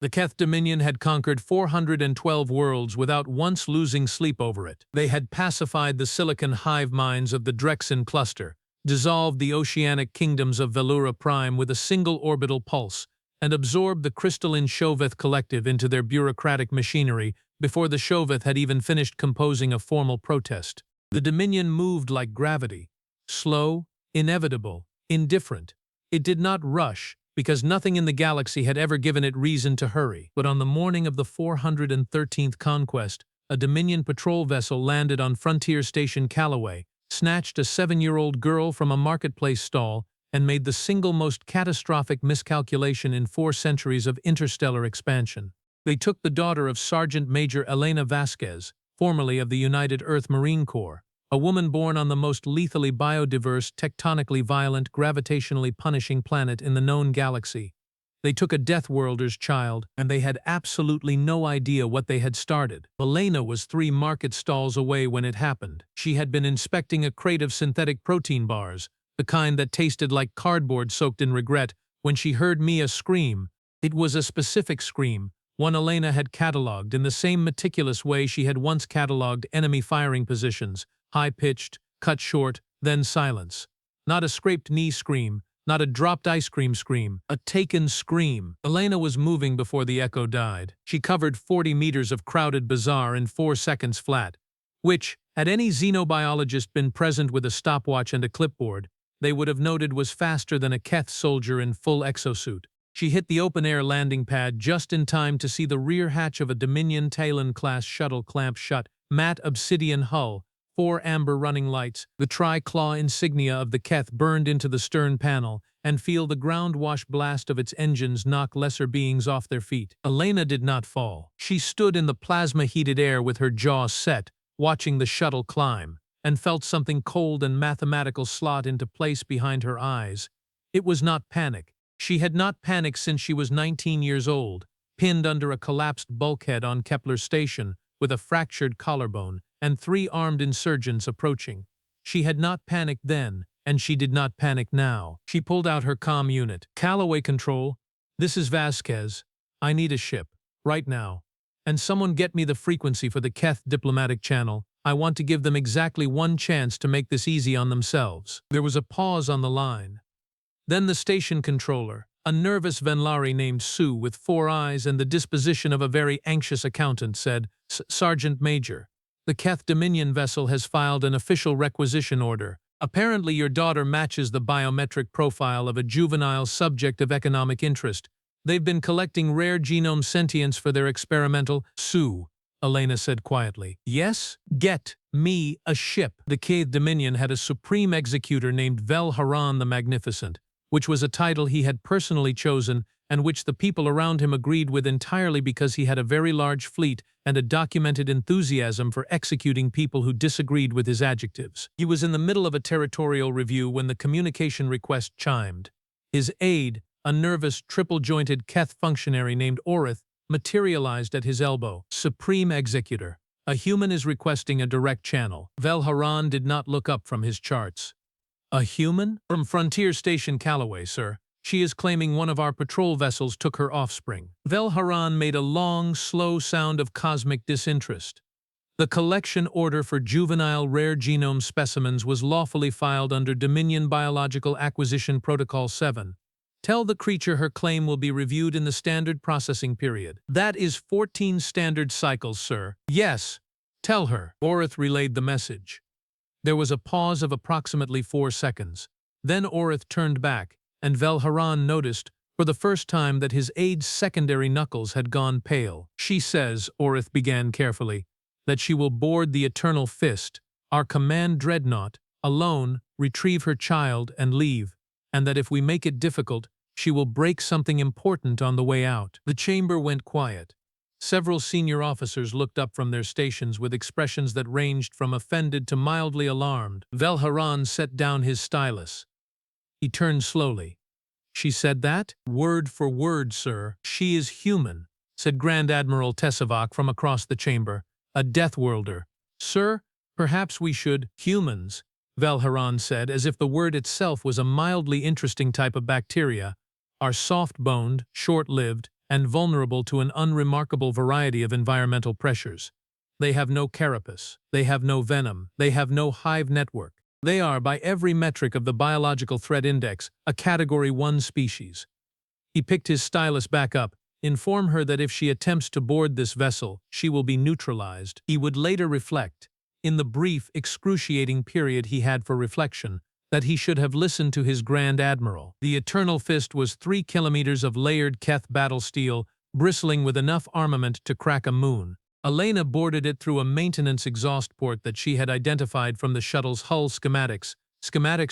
The Keth Dominion had conquered 412 worlds without once losing sleep over it. They had pacified the silicon hive minds of the Drexen cluster, dissolved the oceanic kingdoms of Vel-Haraan Prime with a single orbital pulse, and absorbed the crystalline Shoveth collective into their bureaucratic machinery before the Shoveth had even finished composing a formal protest. The Dominion moved like gravity, slow, inevitable, indifferent. It did not rush, because nothing in the galaxy had ever given it reason to hurry. But on the morning of the 413th conquest, a Dominion patrol vessel landed on frontier station Calloway, snatched a 7-year-old girl from a marketplace stall, and made the single most catastrophic miscalculation in 4 centuries of interstellar expansion. They took the daughter of Sergeant Major Elena Vasquez, formerly of the United Earth Marine Corps, a woman born on the most lethally biodiverse, tectonically violent, gravitationally punishing planet in the known galaxy. They took a Deathworlder's child, and they had absolutely no idea what they had started. Elena was 3 market stalls away when it happened. She had been inspecting a crate of synthetic protein bars, the kind that tasted like cardboard soaked in regret, when she heard Mia scream. It was a specific scream, one Elena had catalogued in the same meticulous way she had once catalogued enemy firing positions, high-pitched, cut short, then silence. Not a scraped knee scream, not a dropped ice cream scream, a taken scream. Elena was moving before the echo died. She covered 40 meters of crowded bazaar in 4 seconds flat, which, had any xenobiologist been present with a stopwatch and a clipboard, they would have noted was faster than a Keth soldier in full exosuit. She hit the open-air landing pad just in time to see the rear hatch of a Dominion Talon-class shuttle clamp shut, matte obsidian hull, 4 amber running lights, the tri-claw insignia of the Keth burned into the stern panel, and feel the ground-wash blast of its engines knock lesser beings off their feet. Elena did not fall. She stood in the plasma-heated air with her jaw set, watching the shuttle climb, and felt something cold and mathematical slot into place behind her eyes. It was not panic. She had not panicked since she was 19 years old, pinned under a collapsed bulkhead on Kepler Station with a fractured collarbone and 3 armed insurgents approaching. She had not panicked then, and she did not panic now. She pulled out her comm unit. Calloway Control, this is Vasquez. I need a ship, right now. And someone get me the frequency for the Keth diplomatic channel. I want to give them exactly 1 chance to make this easy on themselves. There was a pause on the line. Then the station controller, a nervous Venlari named Sue with 4 eyes and the disposition of a very anxious accountant, said, Sergeant Major, the Keth Dominion vessel has filed an official requisition order. Apparently your daughter matches the biometric profile of a juvenile subject of economic interest. They've been collecting rare genome sentience for their experimental— Sue, Elena said quietly. Yes? Get me a ship. The Keth Dominion had a supreme executor named Vel-Haraan the Magnificent, which was a title he had personally chosen and which the people around him agreed with entirely because he had a very large fleet and a documented enthusiasm for executing people who disagreed with his adjectives. He was in the middle of a territorial review when the communication request chimed. His aide, a nervous, triple-jointed Keth functionary named Orith, materialized at his elbow. Supreme Executor. A human is requesting a direct channel. Vel-Haraan did not look up from his charts. A human? From Frontier Station Calloway, sir. She is claiming one of our patrol vessels took her offspring. Vel-Haraan made a long, slow sound of cosmic disinterest. The collection order for juvenile rare genome specimens was lawfully filed under Dominion Biological Acquisition Protocol 7. Tell the creature her claim will be reviewed in the standard processing period. That is 14 standard cycles, sir. Yes, tell her. Orith relayed the message. There was a pause of approximately 4 seconds. Then Orith turned back, and Vel-Haraan noticed, for the first time, that his aide's secondary knuckles had gone pale. She says, Orith began carefully, that she will board the Eternal Fist, our command Dreadnought, alone, retrieve her child, and leave, and that if we make it difficult, she will break something important on the way out. The chamber went quiet. Several senior officers looked up from their stations with expressions that ranged from offended to mildly alarmed. Vel-Haraan set down his stylus. He turned slowly. She said that? Word for word, sir. She is human, said Grand Admiral Tessavok from across the chamber. A Deathworlder. Sir, perhaps we should— Humans, Vel-Haraan said, as if the word itself was a mildly interesting type of bacteria, are soft-boned, short-lived, and vulnerable to an unremarkable variety of environmental pressures. They have no carapace, they have no venom, they have no hive network. They are, by every metric of the biological threat index, a Category 1 species. He picked his stylus back up. Inform her that if she attempts to board this vessel, she will be neutralized. He would later reflect, in the brief, excruciating period he had for reflection, that he should have listened to his Grand Admiral. The Eternal Fist was 3 kilometers of layered Keth battle steel, bristling with enough armament to crack a moon. Elena boarded it through a maintenance exhaust port that she had identified from the shuttle's hull schematics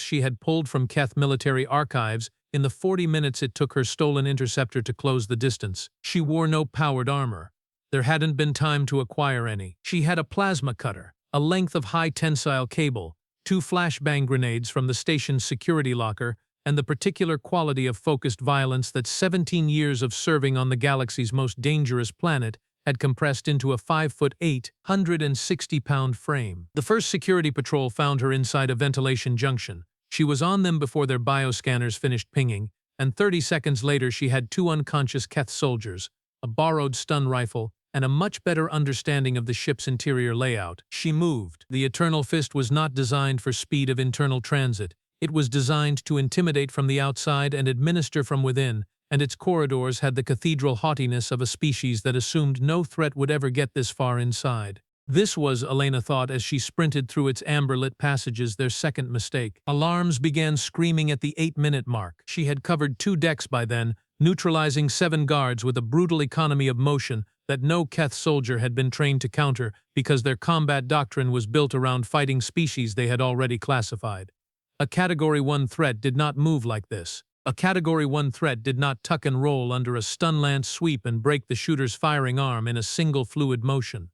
she had pulled from Keth military archives in the 40 minutes it took her stolen interceptor to close the distance. She wore no powered armor. There hadn't been time to acquire any. She had a plasma cutter, a length of high-tensile cable, 2 flashbang grenades from the station's security locker, and the particular quality of focused violence that 17 years of serving on the galaxy's most dangerous planet had compressed into a 5'8", 160-pound frame. The first security patrol found her inside a ventilation junction. She was on them before their bioscanners finished pinging, and 30 seconds later she had 2 unconscious Keth soldiers, a borrowed stun rifle, and a much better understanding of the ship's interior layout. She moved. The Eternal Fist was not designed for speed of internal transit. It was designed to intimidate from the outside and administer from within, and its corridors had the cathedral haughtiness of a species that assumed no threat would ever get this far inside. This was, Elena thought as she sprinted through its amber-lit passages, their second mistake. Alarms began screaming at the 8-minute mark. She had covered 2 decks by then, neutralizing 7 guards with a brutal economy of motion that no Keth soldier had been trained to counter because their combat doctrine was built around fighting species they had already classified. A Category 1 threat did not move like this. A Category 1 threat did not tuck and roll under a stun lance sweep and break the shooter's firing arm in a single fluid motion.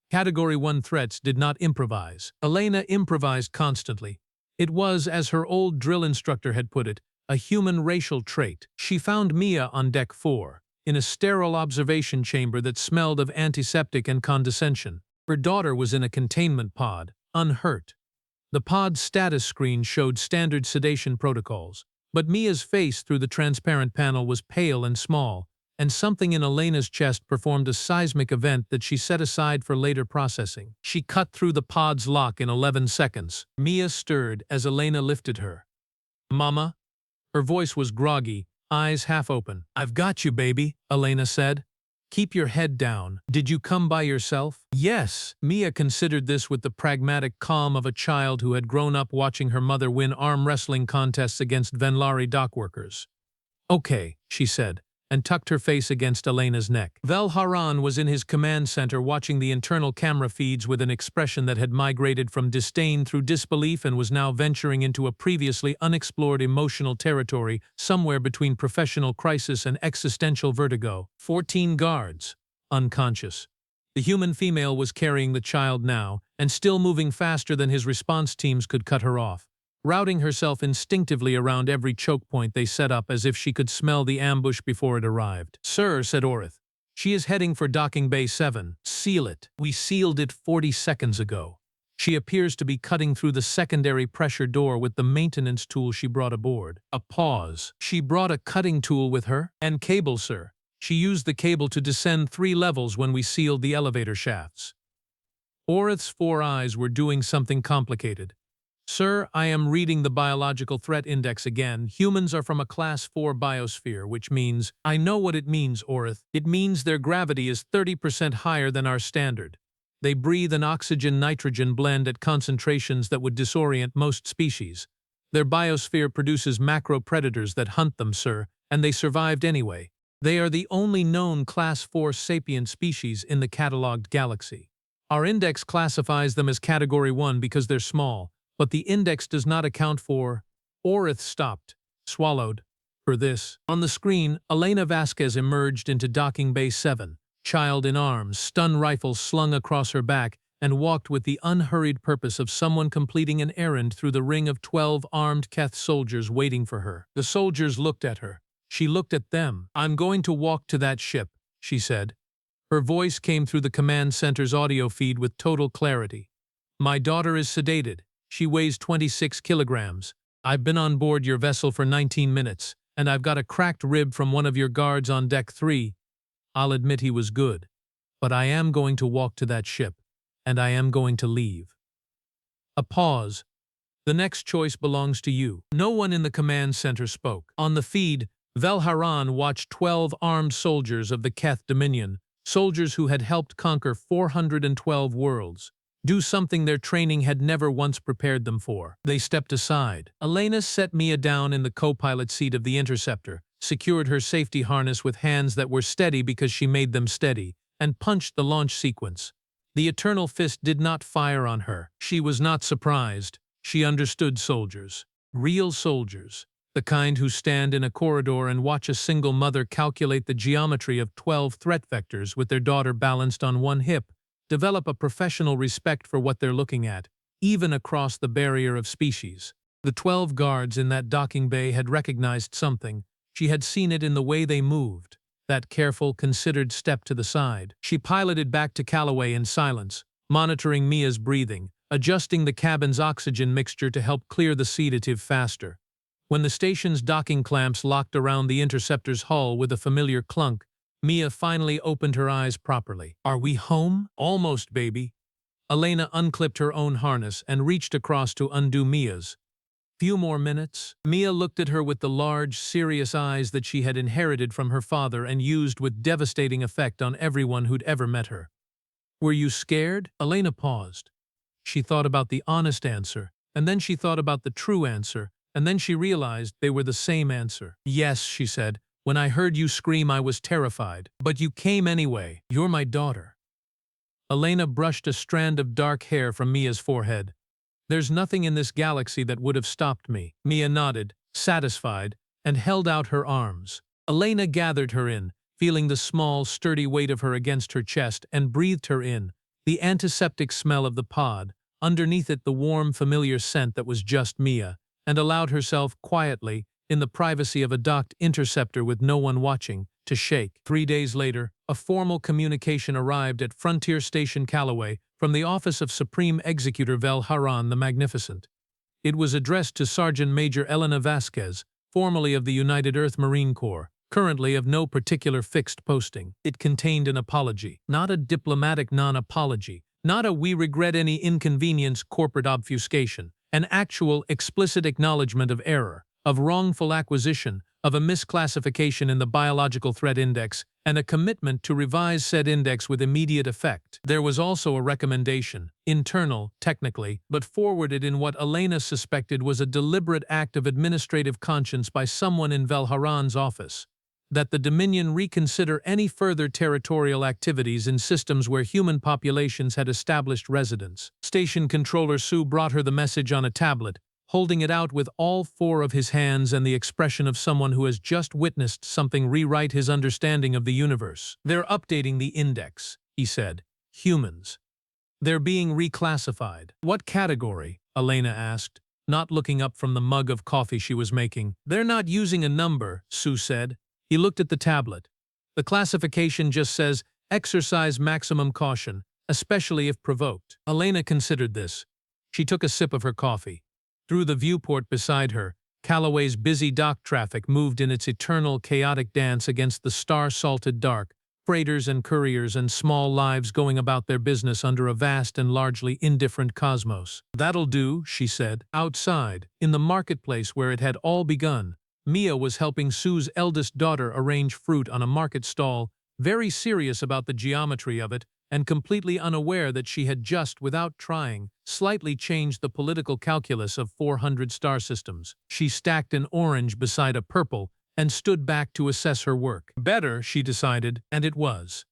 Category 1 threats did not improvise. Elena improvised constantly. It was, as her old drill instructor had put it, a human racial trait. She found Mia on Deck 4, in a sterile observation chamber that smelled of antiseptic and condescension. Her daughter was in a containment pod, unhurt. The pod's status screen showed standard sedation protocols, but Mia's face through the transparent panel was pale and small, and something in Elena's chest performed a seismic event that she set aside for later processing. She cut through the pod's lock in 11 seconds. Mia stirred as Elena lifted her. "Mama?" Her voice was groggy, eyes half open. "I've got you, baby," Elena said. "Keep your head down. Did you come by yourself?" "Yes." Mia considered this with the pragmatic calm of a child who had grown up watching her mother win arm wrestling contests against Venlari dockworkers. "Okay," she said, and tucked her face against Elena's neck. Vel-Haraan was in his command center watching the internal camera feeds with an expression that had migrated from disdain through disbelief and was now venturing into a previously unexplored emotional territory somewhere between professional crisis and existential vertigo. 14 guards, unconscious. The human female was carrying the child now, and still moving faster than his response teams could cut her off, routing herself instinctively around every choke point they set up as if she could smell the ambush before it arrived. "Sir," said Orith, "she is heading for docking bay 7. Seal it. We sealed it 40 seconds ago. She appears to be cutting through the secondary pressure door with the maintenance tool she brought aboard." A pause. "She brought a cutting tool with her?" "And cable, sir. She used the cable to descend 3 levels when we sealed the elevator shafts." Orith's 4 eyes were doing something complicated. "Sir, I am reading the biological threat index again. Humans are from a Class 4 biosphere, which means—" "I know what it means, Orith. It means their gravity is 30% higher than our standard. They breathe an oxygen-nitrogen blend at concentrations that would disorient most species. Their biosphere produces macro-predators that hunt them, sir, and they survived anyway. They are the only known Class 4 sapient species in the catalogued galaxy. Our index classifies them as Category 1 because they're small, but the index does not account for—" Orith stopped, swallowed. "For this." On the screen, Elena Vasquez emerged into docking bay 7, child in arms, stun rifle slung across her back, and walked with the unhurried purpose of someone completing an errand through the ring of 12 armed Keth soldiers waiting for her. The soldiers looked at her. She looked at them. "I'm going to walk to that ship," she said. Her voice came through the command center's audio feed with total clarity. "My daughter is sedated. She weighs 26 kilograms. I've been on board your vessel for 19 minutes, and I've got a cracked rib from one of your guards on Deck 3. I'll admit he was good. But I am going to walk to that ship, and I am going to leave. A pause. The next choice belongs to you. No one in the command center spoke. On the feed, Vel-Haraan watched 12 armed soldiers of the Keth Dominion, soldiers who had helped conquer 412 worlds, do something their training had never once prepared them for. They stepped aside. Elena set Mia down in the co-pilot seat of the interceptor, secured her safety harness with hands that were steady because she made them steady, and punched the launch sequence. The Eternal Fist did not fire on her. She was not surprised. She understood soldiers. Real soldiers. The kind who stand in a corridor and watch a single mother calculate the geometry of 12 threat vectors with their daughter balanced on one hip, develop a professional respect for what they're looking at, even across the barrier of species. The 12 guards in that docking bay had recognized something. She had seen it in the way they moved. That careful, considered step to the side. She piloted back to Calloway in silence, monitoring Mia's breathing, adjusting the cabin's oxygen mixture to help clear the sedative faster. When the station's docking clamps locked around the interceptor's hull with a familiar clunk, Mia finally opened her eyes properly. Are we home? Almost, baby. Elena unclipped her own harness and reached across to undo Mia's. Few more minutes. Mia looked at her with the large, serious eyes that she had inherited from her father and used with devastating effect on everyone who'd ever met her. Were you scared? Elena paused. She thought about the honest answer, and then she thought about the true answer, and then she realized they were the same answer. Yes, she said. When I heard you scream, I was terrified. But you came anyway. You're my daughter. Elena brushed a strand of dark hair from Mia's forehead. There's nothing in this galaxy that would have stopped me. Mia nodded, satisfied, and held out her arms. Elena gathered her in, feeling the small, sturdy weight of her against her chest, and breathed her in, the antiseptic smell of the pod, underneath it the warm, familiar scent that was just Mia, and allowed herself quietly, in the privacy of a docked interceptor with no one watching, to shake. 3 days later, a formal communication arrived at Frontier Station Calloway from the office of Supreme Executor Vel-Haraan the Magnificent. It was addressed to Sergeant Major Elena Vasquez, formerly of the United Earth Marine Corps, currently of no particular fixed posting. It contained an apology, not a diplomatic non-apology, not a "we regret any inconvenience" corporate obfuscation, an actual, explicit acknowledgement of error, of wrongful acquisition, of a misclassification in the Biological Threat Index, and a commitment to revise said index with immediate effect. There was also a recommendation, internal, technically, but forwarded in what Elena suspected was a deliberate act of administrative conscience by someone in Vel-Haraan's office, that the Dominion reconsider any further territorial activities in systems where human populations had established residence. Station Controller Sue brought her the message on a tablet, holding it out with all 4 of his hands and the expression of someone who has just witnessed something rewrite his understanding of the universe. They're updating the index, he said. Humans. They're being reclassified. What category? Elena asked, not looking up from the mug of coffee she was making. They're not using a number, Sue said. He looked at the tablet. The classification just says, exercise maximum caution, especially if provoked. Elena considered this. She took a sip of her coffee. Through the viewport beside her, Calloway's busy dock traffic moved in its eternal chaotic dance against the star-salted dark, freighters and couriers and small lives going about their business under a vast and largely indifferent cosmos. That'll do, she said. Outside, in the marketplace where it had all begun, Mia was helping Sue's eldest daughter arrange fruit on a market stall, very serious about the geometry of it, and completely unaware that she had just, without trying, slightly changed the political calculus of 400 star systems. She stacked an orange beside a purple and stood back to assess her work. Better, she decided, and it was.